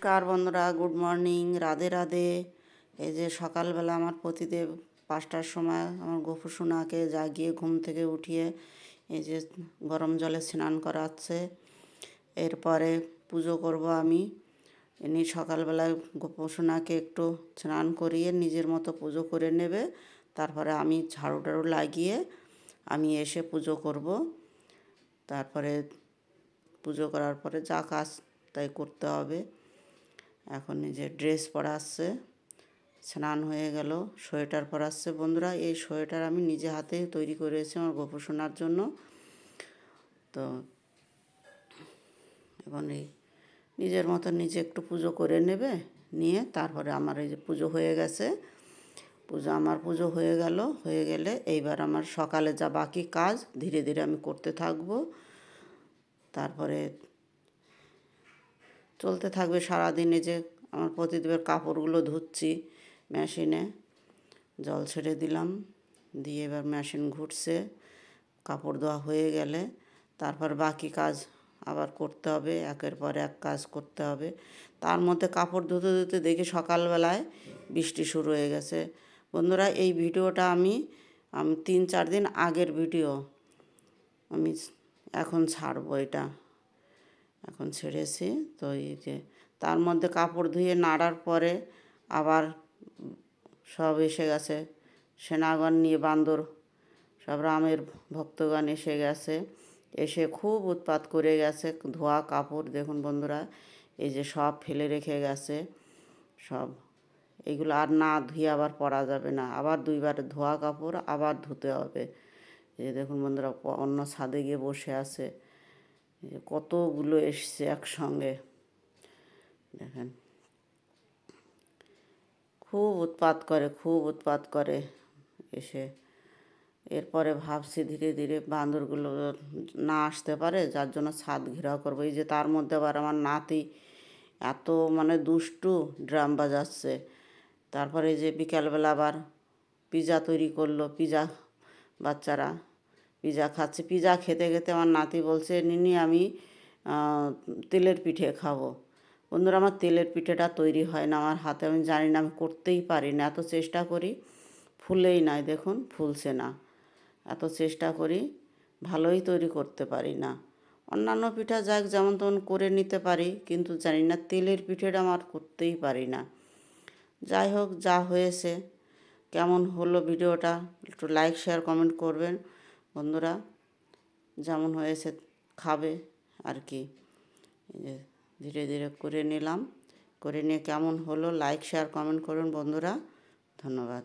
নমস্কার বন্ধুরা, good morning, Radhe Radhe. এই যে সকালবেলা আমার পতিদেব 5টার সময় আমার গোপুসোনাকে জাগিয়ে ঘুম থেকে উঠিয়ে এই যে গরম জলে স্নান করাচ্ছে। এরপরে পুজো করব আমি। ইনি সকালবেলায় গোপুসোনাকে একটু স্নান করিয়ে নিজের মতো পুজো করে নেবে। তারপরে আমি ঝাড়ু টাড়ু লাগিয়ে আমি এসে পুজো করব। তারপরে পুজো করার পরে যা কাজ তাই করতে হবে। এখন এই যে ড্রেস পরাচ্ছে, স্নান হয়ে গেল, সোয়েটার পরাচ্ছে। বন্ধুরা, এই সোয়েটার আমি নিজে হাতে তৈরি করেছি আমার গোপুসোনার জন্য। তো এখন এই নিজের মতো নিজে একটু পুজো করে নেবে, নিয়ে তারপরে আমার এই যে পুজো হয়ে গেছে। পুজো হয়ে গেল, হয়ে গেলে এইবার আমার সকালে যা বাকি কাজ ধীরে ধীরে আমি করতে থাকবো। তারপরে চলতে থাকবে সারাদিনে। যে আমার প্রতিদেবের কাপড়গুলো ধুচ্ছি মেশিনে, জল ছেড়ে দিলাম, দিয়ে এবার মেশিন ঘুরছে। কাপড় ধোয়া হয়ে গেলে তারপর বাকি কাজ আবার করতে হবে, একের পর এক কাজ করতে হবে। তার মধ্যে কাপড় ধুতে ধুতে দেখি সকালবেলায় বৃষ্টি শুরু হয়ে গেছে। বন্ধুরা, এই ভিডিওটা আমি 3-4 দিন আগের ভিডিও, আমি এখন ছাড়বো এটা, এখন ছেড়েছি। তো এই যে তার মধ্যে কাপড় ধুয়ে নাড়ার পরে আবার সব এসে গেছে, সেনাগণ নিয়ে বান্দর সব রামের ভক্তগণ এসে গেছে, এসে খুব উৎপাত করে গেছে। ধোয়া কাপড় দেখুন বন্ধুরা, এই যে সব ফেলে রেখে গেছে সব। এগুলো আর না ধুয়ে আবার পরা যাবে না, আবার 2বার ধোয়া কাপড় আবার ধুতে হবে। এই দেখুন বন্ধুরা, অন্য ছাদে গিয়ে বসে আছে, কতগুলো এসছে একসঙ্গে, দেখেন খুব উৎপাত করে এসে। এরপরে ভাবছি ধীরে ধীরে বান্দরগুলো না আসতে পারে, যার জন্য ছাদ ঘেরাও করবো। এই যে তার মধ্যে আবার আমার নাতি এত দুষ্টু, ড্রাম বাজাচ্ছে। তারপরে যে বিকালবেলা আবার পিৎজা তৈরি করলো, বাচ্চারা পিৎজা খাচ্ছে। পিৎজা খেতে খেতে আমার নাতি বলছে, নিনি আমি তেলের পিঠে খাবো। বন্ধুরা, আমার তেলের পিঠেটা তৈরি হয় না আমার হাতে, আমি জানি না, আমি করতেই পারি না। এত চেষ্টা করি, ফুলেই নাই, দেখুন ফুলছে না। এত চেষ্টা করি, ভালোই তৈরি করতে পারি না। অন্যান্য পিঠা যাক যেমন তেমন করে নিতে পারি, কিন্তু জানি না তেলের পিঠেটা আমার করতেই পারি না। যাই হোক, যা হয়েছে। কেমন হলো ভিডিওটা একটু লাইক শেয়ার কমেন্ট করবেন বন্ধুরা। যেমন হয়েছে খাবে আর কি। ধীরে ধীরে করে নিলাম, করে নিয়ে কেমন হলো লাইক শেয়ার কমেন্ট করুন বন্ধুরা। ধন্যবাদ।